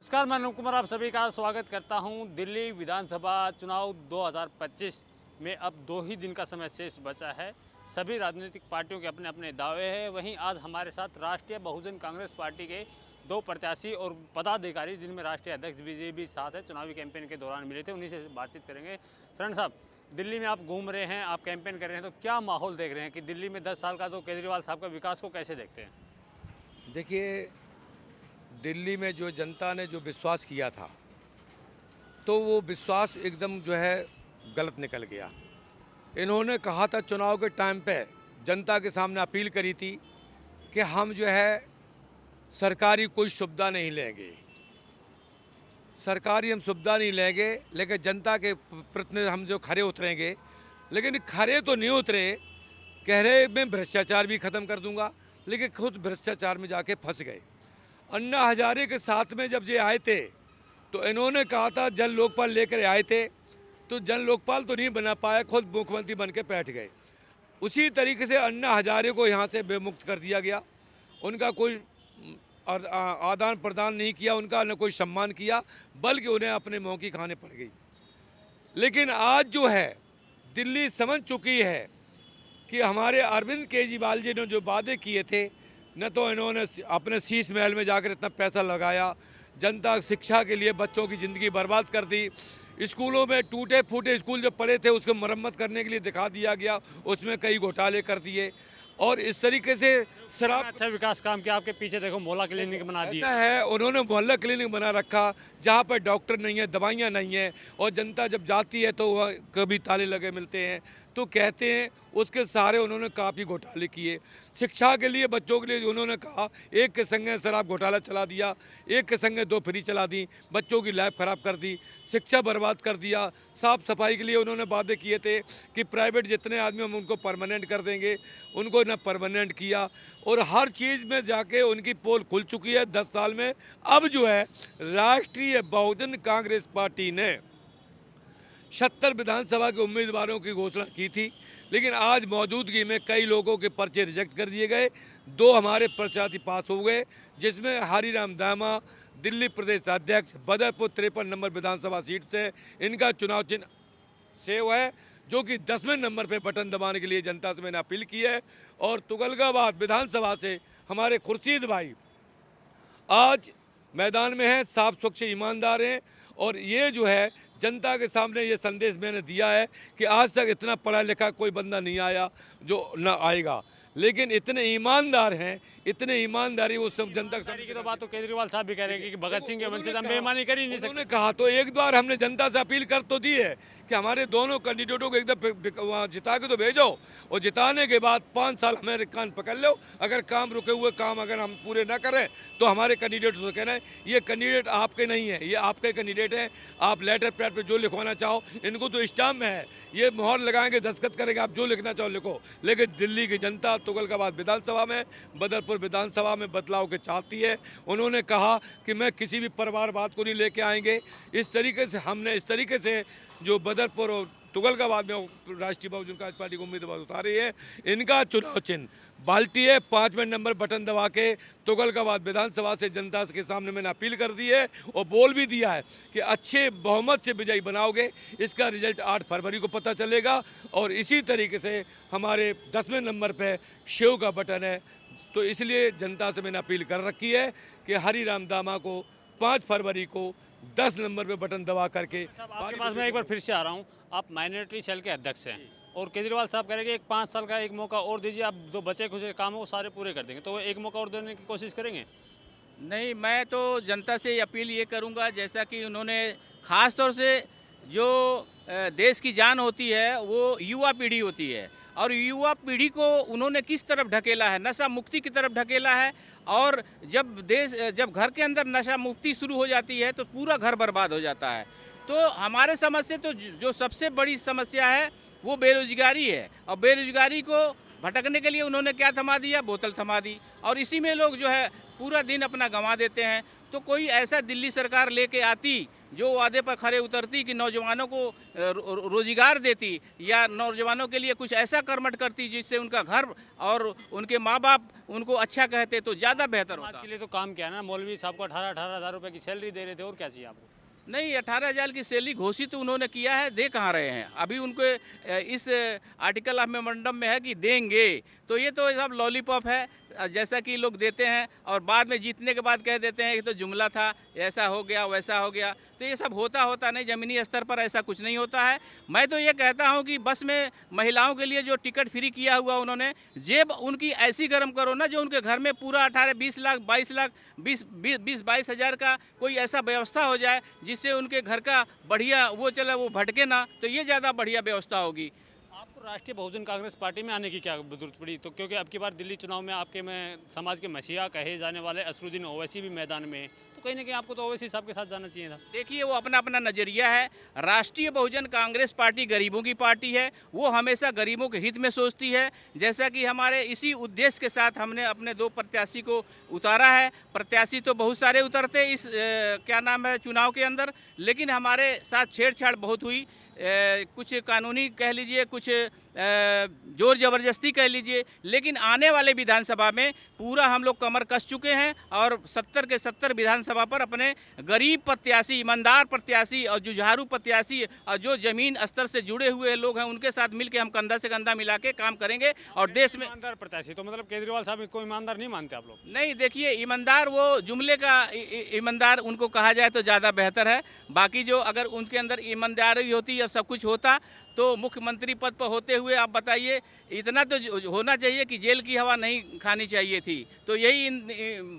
नमस्कार, मैं अनूप कुमार आप सभी का स्वागत करता हूं। दिल्ली विधानसभा चुनाव 2025 में अब 2 ही दिन का समय शेष बचा है। सभी राजनीतिक पार्टियों के अपने अपने दावे हैं। वहीं आज हमारे साथ राष्ट्रीय बहुजन कांग्रेस पार्टी के 2 प्रत्याशी और पदाधिकारी, जिनमें राष्ट्रीय अध्यक्ष विजय भी साथ है, चुनावी कैंपेन के दौरान मिले थे, उन्हीं से बातचीत करेंगे। शरण साहब, दिल्ली में आप घूम रहे हैं, आप कैंपेन कर रहे हैं, तो क्या माहौल देख रहे हैं कि दिल्ली में 10 साल का जो केजरीवाल साहब का विकास को कैसे देखते हैं? देखिए, दिल्ली में जो जनता ने जो विश्वास किया था, तो वो विश्वास एकदम जो है गलत निकल गया। इन्होंने कहा था चुनाव के टाइम पे, जनता के सामने अपील करी थी कि हम जो है सरकारी कोई सुविधा नहीं लेंगे, सरकारी हम सुविधा नहीं लेंगे, लेकिन जनता के प्रति हम जो खरे उतरेंगे। लेकिन खरे तो नहीं उतरे, कह रहे मैं भ्रष्टाचार भी ख़त्म कर दूंगा, लेकिन खुद भ्रष्टाचार में जाके फंस गए। अन्ना हजारे के साथ में जब ये आए थे तो इन्होंने कहा था जन लोकपाल लेकर आए थे, तो जन लोकपाल तो नहीं बना पाए, खुद मुख्यमंत्री बन के बैठ गए। उसी तरीके से अन्ना हजारे को यहाँ से बेमुक्त कर दिया गया। उनका कोई आदान प्रदान नहीं किया, उनका न कोई सम्मान किया, बल्कि उन्हें अपने मुँह की खाने पड़ गई। लेकिन आज जो है दिल्ली समझ चुकी है कि हमारे अरविंद केजरीवाल जी ने जो वादे किए थे, न तो इन्होंने अपने शीश महल में जाकर इतना पैसा लगाया, जनता शिक्षा के लिए बच्चों की ज़िंदगी बर्बाद कर दी। स्कूलों में टूटे फूटे स्कूल जो पड़े थे उसको मरम्मत करने के लिए दिखा दिया गया, उसमें कई घोटाले कर दिए। और इस तरीके से शराब अच्छा विकास काम किया। आपके पीछे देखो, मोहल्ला क्लिनिक बना दिया ऐसा है, उन्होंने मोहल्ला क्लिनिक बना रखा जहाँ पर डॉक्टर नहीं है, दवाइयाँ नहीं हैं, और जनता जब जाती है तो वह कभी ताले लगे मिलते हैं। तो कहते हैं उसके सारे उन्होंने काफ़ी घोटाले किए। शिक्षा के लिए, बच्चों के लिए उन्होंने कहा, एक के संगे शराब घोटाला चला दिया, एक के संगे 2 फ्री चला दी, बच्चों की लाइफ ख़राब कर दी, शिक्षा बर्बाद कर दिया। साफ़ सफाई के लिए उन्होंने वादे किए थे कि प्राइवेट जितने आदमी हम उनको परमानेंट कर देंगे, उनको न परमानेंट किया। और हर चीज़ में जाके उनकी पोल खुल चुकी है 10 साल में। अब जो है राष्ट्रीय बहुजन कांग्रेस पार्टी ने 76 विधानसभा के उम्मीदवारों की घोषणा की थी, लेकिन आज मौजूदगी में कई लोगों के पर्चे रिजेक्ट कर दिए गए। 2 हमारे प्रत्याशी पास हो गए, जिसमें हरिराम दामा दिल्ली प्रदेश अध्यक्ष, बदरपुर 53 नंबर विधानसभा सीट से इनका चुनाव चिन्ह सेव है, जो कि 10वें नंबर पर बटन दबाने के लिए जनता से मैंने अपील की है। और तुगलकाबाद विधानसभा से हमारे खुर्शीद भाई आज मैदान में हैं, साफ स्वच्छ ईमानदार हैं। और ये जो है जनता के सामने ये संदेश मैंने दिया है कि आज तक इतना पढ़ा लिखा कोई बंदा नहीं आया जो न आएगा, लेकिन इतने ईमानदार हैं, इतने ईमानदारी वो सब जनता के सामने की तो बात तो केजरीवाल साहब भी कह रहे हैं कि भगत सिंह के वंशज हम बेईमानी कर ही नहीं सकते। उन्होंने कहा, तो एक बार हमने जनता से अपील कर तो दी है कि हमारे दोनों कैंडिडेटों को एकदम वहाँ जिता के तो भेजो, और जिताने के बाद 5 साल हमें कान पकड़ लो। अगर काम रुके हुए काम अगर हम पूरे ना करें तो हमारे कैंडिडेट से कहना है ये कैंडिडेट आपके नहीं है, ये आपके कैंडिडेट हैं। आप लेटर पैड पे जो लिखवाना चाहो, इनको तो स्टाम्प में है, ये मोहर लगाएंगे, दस्तखत करेंगे, आप जो लिखना चाहो लिखो। लेकिन दिल्ली की जनता तुगलकाबाद विधानसभा में, बदरपुर विधानसभा में बदलाव के चाहती है। उन्होंने कहा कि मैं किसी भी परिवारवाद को नहीं लेके आएंगे। इस तरीके से हमने इस तरीके से जो बदरपुर और तुगलकाबाद में राष्ट्रीय बहुजन कांग्रेस पार्टी को उम्मीदवार उतारी है, इनका चुनाव चिन्ह बाल्टी है। 5वें नंबर बटन दबा के तुगलकाबाद विधानसभा से जनता के सामने मैंने अपील कर दी है और बोल भी दिया है कि अच्छे बहुमत से विजयी बनाओगे। इसका रिजल्ट 8 फरवरी को पता चलेगा। और इसी तरीके से हमारे 10वें नंबर पे शिव का बटन है। तो इसलिए जनता से मैंने अपील कर रखी है कि हरिराम दामा को 5 फरवरी को 10 नंबर पे बटन दबा करके। आपके पास मैं एक बार फिर से आ रहा हूँ। आप माइनॉरिटी सेल के अध्यक्ष हैं और केजरीवाल साहब कह रहे हैं कि 5 साल का एक मौका और दीजिए, आप जो बचे कुछ काम है वो सारे पूरे कर देंगे, तो वो एक मौका और देने की कोशिश करेंगे? नहीं, मैं तो जनता से अपील ये करूंगा, जैसा कि उन्होंने ख़ास तौर से जो देश की जान होती है वो युवा पीढ़ी होती है, और युवा पीढ़ी को उन्होंने किस तरफ ढकेला है, नशा मुक्ति की तरफ ढकेला है। और जब घर के अंदर नशा मुक्ति शुरू हो जाती है तो पूरा घर बर्बाद हो जाता है। तो हमारे समझ से तो जो सबसे बड़ी समस्या है वो बेरोजगारी है, और बेरोजगारी को भटकने के लिए उन्होंने क्या थमा दिया, बोतल थमा दी, और इसी में लोग जो है पूरा दिन अपना गंवा देते हैं। तो कोई ऐसा दिल्ली सरकार लेके आती जो वादे पर खरे उतरती कि नौजवानों को रोजगार देती या नौजवानों के लिए कुछ ऐसा कर्मठ करती जिससे उनका घर और उनके माँ बाप उनको अच्छा कहते तो ज़्यादा बेहतर समाज होता। के लिए तो काम किया ना, मौलवी साहब को 18-18 हज़ार रुपये की सैलरी दे रहे थे, और क्या चाहिए आपको? नहीं, 18,000 की सैलरी घोषित तो उन्होंने किया है, दे कहाँ रहे हैं अभी उनको? इस आर्टिकल ऑफ मेमोरेंडम में है कि देंगे, तो ये तो सब लॉलीपॉप है जैसा कि लोग देते हैं और बाद में जीतने के बाद कह देते हैं कि तो जुमला था, ऐसा हो गया वैसा हो गया। तो ये सब होता नहीं, ज़मीनी स्तर पर ऐसा कुछ नहीं होता है। मैं तो ये कहता हूँ कि बस में महिलाओं के लिए जो टिकट फ्री किया हुआ उन्होंने, जेब उनकी ऐसी गर्म करो ना जो उनके घर में पूरा 18-20 लाख 22 लाख 20-22 हज़ार का कोई ऐसा व्यवस्था हो जाए जिससे उनके घर का बढ़िया वो चले, वो भटके ना, तो ये ज़्यादा बढ़िया व्यवस्था होगी। आपको राष्ट्रीय बहुजन कांग्रेस पार्टी में आने की क्या जरूरत पड़ी? तो क्योंकि अब की बार दिल्ली चुनाव में आपके में समाज के मसीहा कहे जाने वाले असरुद्दीन ओवैसी भी मैदान में हैं, तो कहीं ना कहीं आपको तो ओवैसी साहब के साथ जाना चाहिए था। देखिए, वो अपना अपना नज़रिया है। राष्ट्रीय बहुजन कांग्रेस पार्टी गरीबों की पार्टी है, वो हमेशा गरीबों के हित में सोचती है। जैसा कि हमारे इसी उद्देश्य के साथ हमने अपने 2 प्रत्याशी को उतारा है। प्रत्याशी तो बहुत सारे उतरते इस क्या नाम है चुनाव के अंदर, लेकिन हमारे साथ छेड़छाड़ बहुत हुई। कुछ कानूनी कह लीजिए, कुछ जोर ज़बरदस्ती कह लीजिए, लेकिन आने वाले विधानसभा में पूरा हम लोग कमर कस चुके हैं और 70 के 70 विधानसभा पर अपने गरीब प्रत्याशी, ईमानदार प्रत्याशी और जुझारू प्रत्याशी और जो ज़मीन स्तर से जुड़े हुए लोग हैं उनके साथ मिलकर हम कंधा से कंधा मिला के काम करेंगे और देश में। ईमानदार प्रत्याशी तो मतलब केजरीवाल साहब को ईमानदार नहीं मानते आप लोग? नहीं, देखिए, ईमानदार वो जुमले का ईमानदार उनको कहा जाए तो ज़्यादा बेहतर है। बाकी जो अगर उनके अंदर ईमानदारी होती और सब कुछ होता तो मुख्यमंत्री पद पर होते हुए आप बताइए, इतना तो होना चाहिए कि जेल की हवा नहीं खानी चाहिए थी। तो यही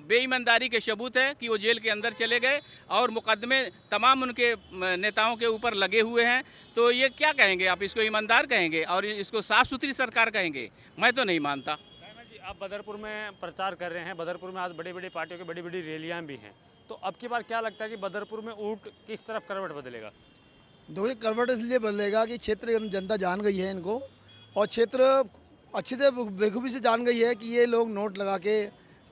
बेईमानदारी के सबूत है कि वो जेल के अंदर चले गए और मुकदमे तमाम उनके नेताओं के ऊपर लगे हुए हैं। तो ये क्या कहेंगे आप? इसको ईमानदार कहेंगे और इसको साफ़ सुथरी सरकार कहेंगे? मैं तो नहीं मानता। जी, आप बदरपुर में प्रचार कर रहे हैं, बदरपुर में आज बड़ी बड़ी पार्टियों की बड़ी बड़ी रैलियाँ भी हैं, तो अब की बार क्या लगता है कि बदरपुर में ऊँट किस तरफ करवट बदलेगा? देखिए, करवट इसलिए बदलेगा कि क्षेत्र जनता जान गई है इनको, और क्षेत्र अच्छी तरह बेखूबी से जान गई है कि ये लोग नोट लगा के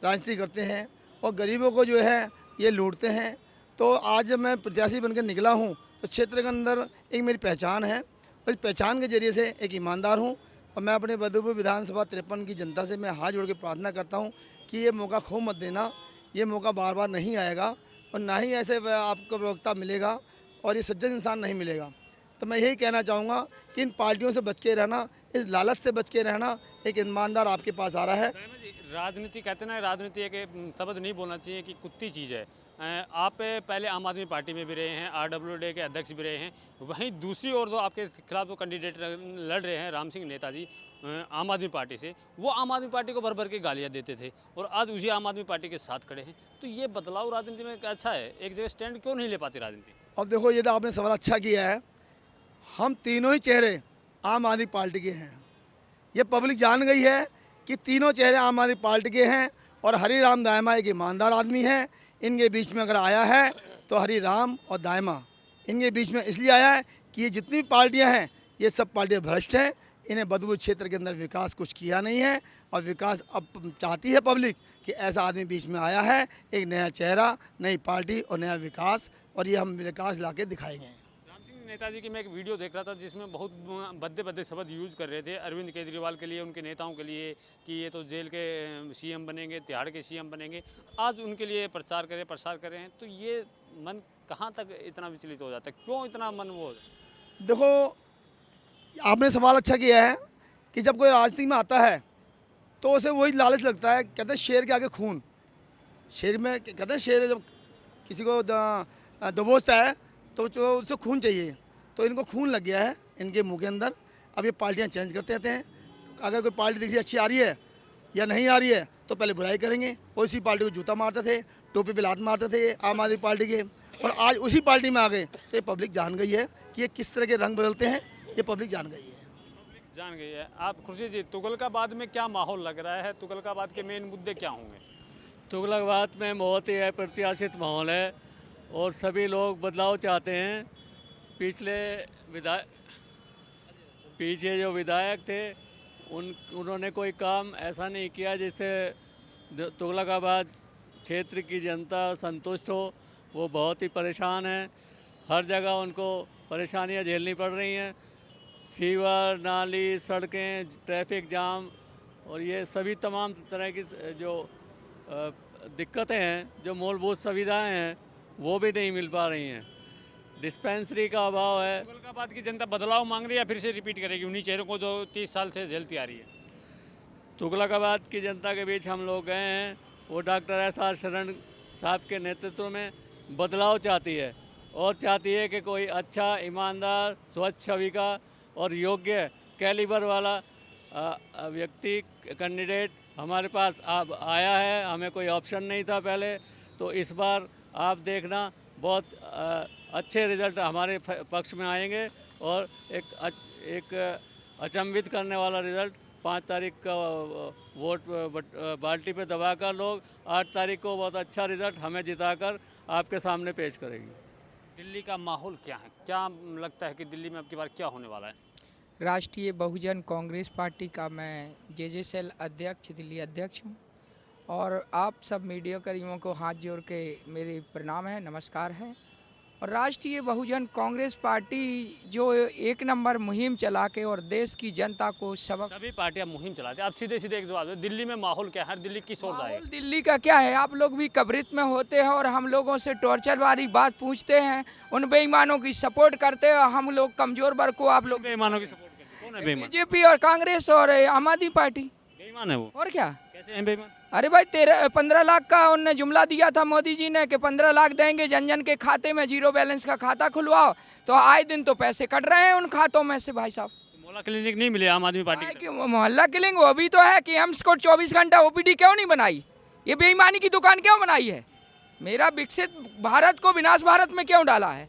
राजनीति करते हैं और गरीबों को जो है ये लूटते हैं। तो आज जब मैं प्रत्याशी बनकर निकला हूँ तो क्षेत्र के अंदर एक मेरी पहचान है और इस पहचान के जरिए से एक ईमानदार हूँ। और मैं अपने बदरपुर विधानसभा 53 की जनता से मैं हाथ जोड़ के प्रार्थना करता हूँ कि ये मौका खो मत देना, ये मौका बार बार नहीं आएगा और ना ही ऐसे आपको प्रवक्ता मिलेगा और ये सज्जन इंसान नहीं मिलेगा। तो मैं यही कहना चाहूँगा कि इन पार्टियों से बच के रहना, इस लालच से बच के रहना। एक ईमानदार आपके पास आ रहा है। राजनीति कहते हैं ना, राजनीति एक शब्द नहीं बोलना चाहिए कि कुत्ती चीज़ है। आप पहले आम आदमी पार्टी में भी रहे हैं, RWD के अध्यक्ष भी रहे हैं, वहीं दूसरी ओर जो आपके खिलाफ जो कैंडिडेट लड़ रहे हैं राम सिंह नेताजी आम आदमी पार्टी से, वो आम आदमी पार्टी को भर भर के गालियाँ देते थे और आज उसी आम आदमी पार्टी के साथ खड़े हैं। तो ये बदलाव राजनीति में अच्छा है, एक जगह स्टैंड क्यों नहीं ले पाती राजनीति? अब देखो, ये तो आपने सवाल अच्छा किया है। हम तीनों ही चेहरे आम आदमी पार्टी के हैं। ये पब्लिक जान गई है कि तीनों चेहरे आम आदमी पार्टी के हैं और हरी राम दायमा एक ईमानदार आदमी है। इनके बीच में अगर आया है तो हरी राम और दायमा इनके बीच में इसलिए आया है कि ये जितनी पार्टियां हैं ये सब पार्टियां भ्रष्ट हैं। इन्हें बदबू क्षेत्र के अंदर विकास कुछ किया नहीं है और विकास अब चाहती है पब्लिक कि ऐसा आदमी बीच में आया है, एक नया चेहरा, नई पार्टी और नया विकास, और ये हम विकास ला के दिखाएंगे। राम सिंह नेताजी की मैं एक वीडियो देख रहा था जिसमें बहुत भद्दे भद्दे शब्द यूज कर रहे थे अरविंद केजरीवाल के लिए, उनके नेताओं के लिए कि ये तो जेल के CM बनेंगे, तिहाड़ के CM बनेंगे। आज उनके लिए प्रसार कर रहे हैं, तो ये मन कहाँ तक इतना विचलित हो जाता है? क्यों इतना मन वो? देखो, आपने सवाल अच्छा किया है कि जब कोई राजनीति में आता है तो उसे वही लालच लगता है। कहते हैं शेर के आगे खून। शेर में कहते हैं शेर जब किसी को दबोचता है तो उससे खून चाहिए, तो इनको खून लग गया है इनके मुंह के अंदर। अब ये पार्टियां चेंज करते रहते हैं। अगर कोई पार्टी दिख रही अच्छी आ रही है या नहीं आ रही है तो पहले बुराई करेंगे। उसी पार्टी को जूता मारते थे, टोपी पे लात मारते थे ये आम आदमी पार्टी के, और आज उसी पार्टी में आ गए। तो ये पब्लिक जान गई है कि ये किस तरह के रंग बदलते हैं, ये पब्लिक जान गई है। जान गई है। आप खुर्शीद जी, तुगलकाबाद में क्या माहौल लग रहा है? तुगलकाबाद के मेन मुद्दे क्या होंगे? तुगलकाबाद में बहुत ही अप्रत्याशित माहौल है और सभी लोग बदलाव चाहते हैं। पीछे जो विधायक थे उन्होंने कोई काम ऐसा नहीं किया जिससे तुगलकाबाद क्षेत्र की जनता संतुष्ट हो। वो बहुत ही परेशान है हर जगह उनको परेशानियां झेलनी पड़ रही हैं। सीवर, नाली, सड़कें, ट्रैफिक जाम और ये सभी तमाम तरह की जो दिक्कतें हैं, जो मूलभूत सुविधाएं हैं, वो भी नहीं मिल पा रही हैं। डिस्पेंसरी का अभाव है। तुगलकाबाद की जनता बदलाव मांग रही है या फिर से रिपीट करेगी उन्हीं चेहरों को जो 30 साल से झेलती आ रही है? तुगलकाबाद की जनता के बीच हम लोग गए हैं। वो डॉक्टर SR शरण साहब के नेतृत्व में बदलाव चाहती है और चाहती है कि कोई अच्छा, ईमानदार, स्वच्छ छवि का और योग्य कैलिबर वाला व्यक्ति, कैंडिडेट हमारे पास अब आया है। हमें कोई ऑप्शन नहीं था पहले, तो इस बार आप देखना बहुत अच्छे रिजल्ट हमारे पक्ष में आएंगे और एक अचंभित करने वाला रिजल्ट 5 तारीख का वोट बाल्टी पे दबाकर लोग 8 तारीख को बहुत अच्छा रिजल्ट हमें जिताकर आपके सामने पेश करेगी। दिल्ली का माहौल क्या है? क्या लगता है कि दिल्ली में अब की बार क्या होने वाला है? राष्ट्रीय बहुजन कांग्रेस पार्टी का मैं JJ सेल अध्यक्ष, दिल्ली अध्यक्ष हूँ और आप सब मीडिया कर्मियों को हाथ जोड़ के मेरे प्रणाम है, नमस्कार है। और राष्ट्रीय बहुजन कांग्रेस पार्टी जो एक नंबर मुहिम चला के और देश की जनता को सबक, सभी पार्टियां मुहिम चलाती हैं। अब सीधे सीधे एक जवाब दो, दिल्ली में माहौल क्या है? दिल्ली किस ओर जाएगा? माहौल दिल्ली का क्या है? आप लोग भी कवरित में होते हैं और हम लोगों से टॉर्चर वाली बात पूछते हैं, उन बेईमानों की सपोर्ट करते हैं। हम लोग कमजोर वर्ग को आप लोग बेईमानों की सपोर्ट करते हैं? कौन है बेईमान? BJP और कांग्रेस और आम आदमी पार्टी। बेईमान है वो? और क्या? कैसे हैं बेईमान? अरे भाई 15 लाख का उनने जुमला दिया था मोदी जी ने कि 15 लाख देंगे जन जन के खाते में, जीरो बैलेंस का खाता खुलवाओ, तो आए दिन तो पैसे कट रहे हैं उन खातों में से भाई साहब। मोहल्ला क्लिनिक नहीं मिले आम आदमी पार्टी कि मोहल्ला किलिंग वो भी तो है कि एम्स को 24 घंटा OPD क्यों नहीं बनाई? ये बेईमानी की दुकान क्यों बनाई है? मेरा विकसित भारत को विनाश भारत में क्यों डाला है?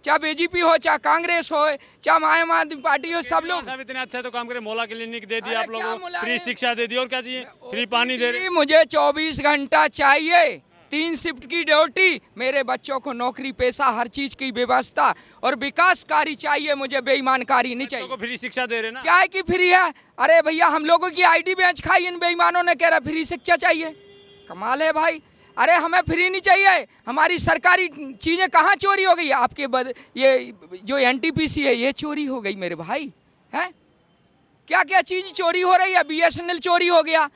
चाहे BJP हो, चाहे कांग्रेस हो, चाहे आम आदमी पार्टी हो, सब लोग। साहब इतने अच्छा तो काम करे, मोहल्ला क्लिनिक दे दिया अरे आप लोगों क्या को, मोहल्ला फ्री है? शिक्षा दे दी, और क्या चाहिए? फ्री पानी दे रहे। मुझे 24 घंटा चाहिए, 3 शिफ्ट की ड्यूटी, मेरे बच्चों को नौकरी पेशा, हर चीज की व्यवस्था और विकासकारी चाहिए मुझे, बेईमानकारी नहीं चाहिए। को फ्री शिक्षा दे रहे ना? क्या है कि फ्री है? अरे भैया हम लोगों की ID बेंच खाई इन बेईमानों ने, कह रहा फ्री शिक्षा चाहिए। कमाल है भाई। अरे हमें फ्री नहीं चाहिए, हमारी सरकारी चीज़ें कहाँ चोरी हो गई? आपके ये जो NTPC है ये चोरी हो गई मेरे भाई, हैं? क्या क्या चीज़ चोरी हो रही है? BSNL चोरी हो गया।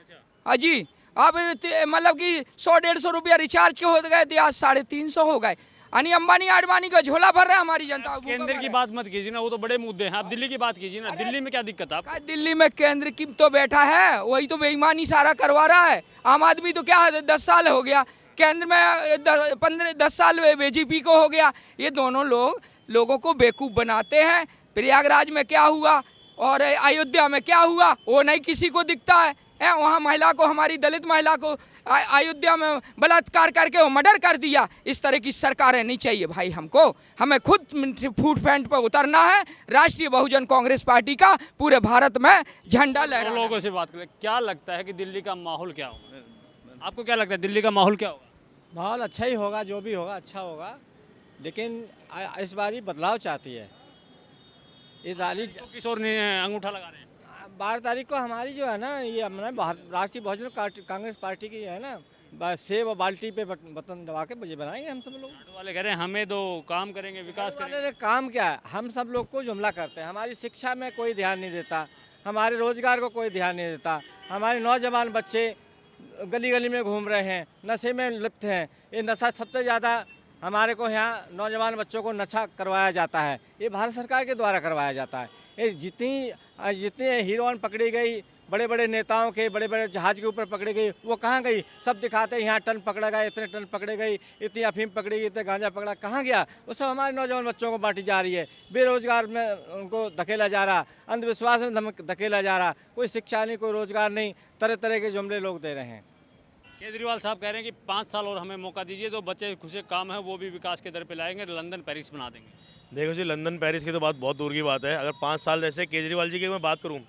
हाँ जी, अब मतलब कि 100-150 रुपया रिचार्ज के हो गए थे, आज 350 हो गए। अंबानी आडवाणी का झोला भर रहा है हमारी जनता। केंद्र की बात मत कीजिए ना, वो तो बड़े मुद्दे हैं। आप दिल्ली की बात कीजिए ना। दिल्ली में क्या दिक्कत है आपको? दिल्ली में केंद्र की तो बैठा है, वही तो बेईमानी सारा करवा रहा है। आम आदमी तो क्या 10 साल हो गया, केंद्र में 10 साल BJP को हो गया। ये दोनों लोगों को बेवकूफ़ बनाते हैं। प्रयागराज में क्या हुआ और अयोध्या में क्या हुआ वो नहीं किसी को दिखता है। वहाँ महिला को, हमारी दलित महिला को अयोध्या में बलात्कार करके वो मर्डर कर दिया। इस तरह की सरकारें नहीं चाहिए भाई हमको। हमें खुद फूट फैंट पर उतरना है। राष्ट्रीय बहुजन कांग्रेस पार्टी का पूरे भारत में झंडा लहराना। लोगों से बात करें, क्या लगता है कि दिल्ली का माहौल क्या होगा? आपको क्या लगता है दिल्ली का माहौल क्या होगा? माहौल अच्छा ही होगा, जो भी होगा अच्छा होगा, लेकिन इस बार ही बदलाव चाहती है। इस बार तो किस ओर अंगूठा लगा रहे हैं? 12 तारीख को हमारी जो है ना, ये हमने राष्ट्रीय बहुजन कांग्रेस पार्टी की है ना, सेब और बाल्टी पे बटन दबा के मुझे बनाएंगे हम सब लोग। झाड़ू वाले कह रहे हैं हमें दो, काम करेंगे, विकास करेंगे। वाले काम क्या है? हम सब लोग को जुमला करते हैं। हमारी शिक्षा में कोई ध्यान नहीं देता, हमारे रोजगार को कोई ध्यान नहीं देता। हमारे नौजवान बच्चे गली गली में घूम रहे हैं, नशे में लिप्त हैं। ये नशा सबसे ज़्यादा हमारे को यहाँ नौजवान बच्चों को नशा करवाया जाता है, ये भारत सरकार के द्वारा करवाया जाता है। ये जितनी हीरोइन पकड़ी गई, बड़े बड़े नेताओं के बड़े बड़े जहाज के ऊपर पकड़ी गई, वो कहाँ गई? सब दिखाते हैं यहाँ टन पकड़ा गया, इतने टन पकड़े गई, इतनी अफीम पकड़ी गई, इतने गांजा पकड़ा, कहाँ गया? वो सब हमारे नौजवान बच्चों को बांटी जा रही है। बेरोजगार में उनको धकेला जा रहा, अंधविश्वास में धकेला जा रहा, कोई शिक्षा नहीं, कोई रोजगार नहीं, तरह तरह के जुमले लोग दे रहे हैं। केजरीवाल साहब कह रहे हैं कि 5 साल और हमें मौका दीजिए, जो बच्चे खुशे काम है वो भी विकास के दर पे लाएंगे, लंदन पेरिस बना देंगे। देखो जी, लंदन पेरिस की तो बात बहुत दूर की बात है। अगर 5 साल जैसे केजरीवाल जी की मैं बात करूं,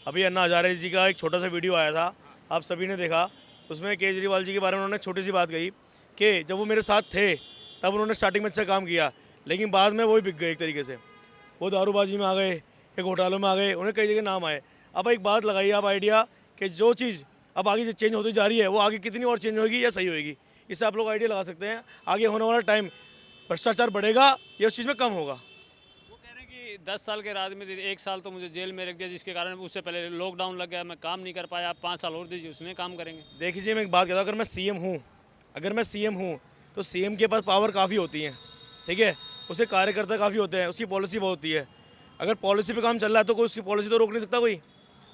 अभी अन्ना हजारे जी का एक छोटा सा वीडियो आया था, आप सभी ने देखा। उसमें केजरीवाल जी के बारे में उन्होंने छोटी सी बात कही कि जब वो मेरे साथ थे तब उन्होंने स्टार्टिंग में अच्छा काम किया, लेकिन बाद में वही बिक गए एक तरीके से। वो दारूबाजी में आ गए, एक घोटालों में आ गए, उन्हें कई जगह नाम आए। अब एक बात लगाइए आप आइडिया कि जो चीज़ अब आगे जो चेंज होती जा रही है वो आगे कितनी और चेंज होगी या सही होगी, इससे आप लोग आइडिया लगा सकते हैं। आगे होने वाला टाइम भ्रष्टाचार बढ़ेगा या उस चीज़ में कम होगा? वो कह रहे हैं कि 10 साल के राजनीति 1 साल तो मुझे जेल में रख दिया, जिसके कारण उससे पहले लॉकडाउन लग गया, मैं काम नहीं कर पाया, आप 5 साल और दीजिए, उसमें काम करेंगे। देखिए मैं एक बात कहता हूँ, अगर मैं सीएम हूँ तो सीएम के पास पावर काफ़ी होती है, ठीक है, उसे कार्यकर्ता काफ़ी होते हैं, उसकी पॉलिसी बहुत होती है। अगर पॉलिसी पे काम चल रहा है तो कोई उसकी पॉलिसी तो रोक नहीं सकता कोई।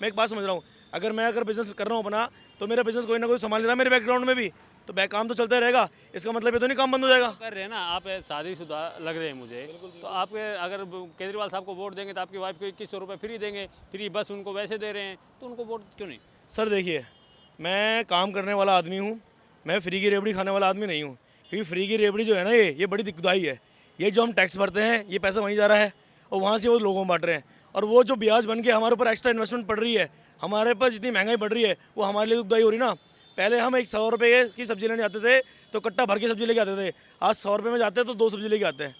मैं एक बात समझ रहा हूँ, अगर बिज़नेस कर रहा हूँ अपना, तो मेरा बिज़नेस कोई ना कोई संभाल रहा है मेरे बैकग्राउंड में भी, तो काम तो चलता रहेगा। इसका मतलब ये तो नहीं काम बंद हो जाएगा। कर रहे हैं ना आप, शादीशुदा लग रहे हैं मुझे, तो आपके अगर केजरीवाल साहब को वोट देंगे तो आपकी वाइफ को 2100 रुपये फ्री देंगे, फ्री बस उनको वैसे दे रहे हैं, तो उनको वोट क्यों नहीं? सर देखिए, मैं काम करने वाला आदमी हूँ, मैं फ्री की रेवड़ी खाने वाला आदमी नहीं हूँ, क्योंकि फ्री की रेवड़ी जो है ना, ये बड़ी दिक्कतदाई है। ये जो हम टैक्स भरते हैं, ये पैसा वहीं जा रहा है और वहाँ से वो लोगों को बांट रहे हैं, और वो जो ब्याज बन के हमारे ऊपर एक्स्ट्रा इन्वेस्टमेंट पड़ रही है, हमारे पास जितनी महंगाई बढ़ रही है, वो हमारे लिए दुखदाई हो रही ना। पहले हम 100 रुपये की सब्जी लेने जाते थे तो कट्टा भर के सब्जी लेके आते थे, आज 100 रुपये में जाते हैं तो 2 सब्जी लेके आते हैं।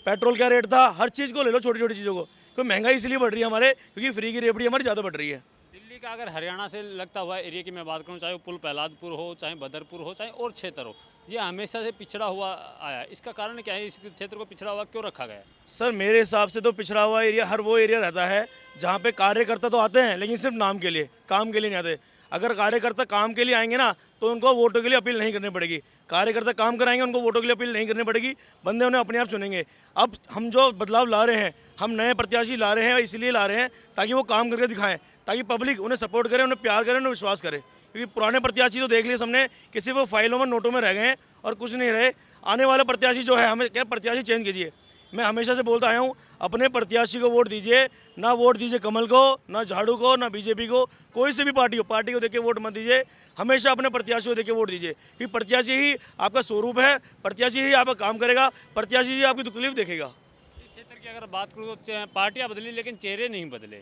पेट्रोल क्या रेट था, हर चीज़ को ले लो, छोटी छोटी चीज़ों को, क्योंकि महंगाई इसलिए बढ़ रही है हमारे, क्योंकि फ्री की रेवड़ी हमारी ज़्यादा बढ़ रही है। दिल्ली का अगर हरियाणा से लगता हुआ एरिया की मैं बात करूं, चाहे वो पुल प्रहलादपुर हो, चाहे बदरपुर हो, चाहे और क्षेत्र हो, ये हमेशा से पिछड़ा हुआ आया है। इसका कारण क्या है, इस क्षेत्र को पिछड़ा हुआ क्यों रखा गया है? सर मेरे हिसाब से तो पिछड़ा हुआ एरिया हर वो एरिया रहता है जहाँ पे कार्यकर्ता तो आते हैं, लेकिन सिर्फ नाम के लिए, काम के लिए नहीं आते। अगर कार्यकर्ता काम के लिए आएंगे ना, तो उनको वोटों के लिए अपील नहीं करनी पड़ेगी। कार्यकर्ता काम कराएंगे, उनको वोटों के लिए अपील नहीं करनी पड़ेगी, बंदे उन्हें अपने आप चुनेंगे। अब हम जो बदलाव ला रहे हैं, हम नए प्रत्याशी ला रहे हैं, इसलिए ला रहे हैं ताकि वो काम करके दिखाएं, ताकि पब्लिक उन्हें सपोर्ट करे, उन्हें प्यार करे, उन्हें विश्वास करे। क्योंकि पुराने प्रत्याशी तो देख लिए सबने, किसी वो फाइलों में, नोटों में रह गए हैं और कुछ नहीं रहे। आने वाला प्रत्याशी जो है, हमें क्या प्रत्याशी चेंज कीजिए। मैं हमेशा से बोलता आया हूँ, अपने प्रत्याशी को वोट दीजिए, ना वोट दीजिए कमल को, ना झाड़ू को, ना बीजेपी को, कोई से भी पार्टी को देख के वोट मत दीजिए। हमेशा अपने प्रत्याशी को देख के वोट दीजिए, क्योंकि प्रत्याशी ही आपका स्वरूप है, प्रत्याशी ही आपका काम करेगा, प्रत्याशी ही आपकी तकलीफ देखेगा। इस क्षेत्र की अगर बात करूँ तो पार्टियाँ बदली लेकिन चेहरे नहीं बदले,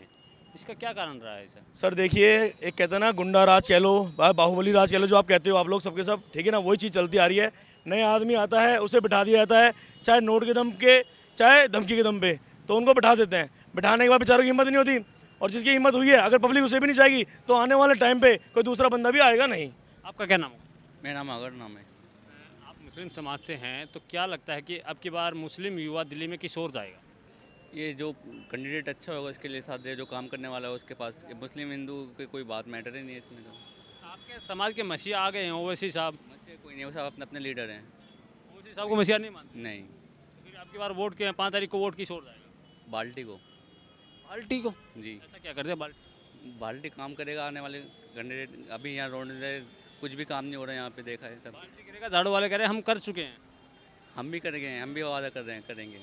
इसका क्या कारण रहा है सर? सर देखिए, एक कहते हैं ना गुंडा राज कह लो, बाहुबली राज कह लो, जो आप कहते हो आप लोग सबके सब, ठीक है ना, वही चीज़ चलती आ रही है। नया आदमी आता है, उसे बिठा दिया जाता है, चाहे नोट के दम के, चाहे धमकी के दम पे, तो उनको बिठा देते हैं। बिठाने के बाद बेचारों की हिम्मत नहीं होती, और जिसकी हिम्मत हुई है, अगर पब्लिक उसे भी नहीं चाहेगी, तो आने वाले टाइम पे कोई दूसरा बंदा भी आएगा नहीं। आपका क्या नाम है? मेरा नाम अगर नाम है। आप मुस्लिम समाज से हैं, तो क्या लगता है कि अब की बार मुस्लिम युवा दिल्ली में किस ओर जाएगा? ये जो कैंडिडेट अच्छा होगा उसके लिए साथ दे, जो काम करने वाला है उसके पास। मुस्लिम हिंदू की कोई बात मैटर ही नहीं है इसमें। तो आपके समाज के मसीहा आ गए हैं ओवैसी साहब, मसीहा कोई नहीं, वो सब अपने अपने लीडर हैं। ओवैसी साहब को मसीहा नहीं मानते? नहीं, तो फिर आपकी बार वोट के 5 तारीख को वोट किस ओर जाएगा? बाल्टी को। बाल्टी को? जी, ऐसा क्या करते हैं बाल्टी? बाल्टी काम करेगा आने वाले कैंडिडेट। अभी यहाँ रोड से कुछ भी काम नहीं हो रहा है, यहाँ पे देखा है सब। बाल्टी करेगा, झाड़ू वाले कह रहे हैं हम कर चुके हैं। हम भी करेंगे, हम भी वादा कर रहे हैं, करेंगे।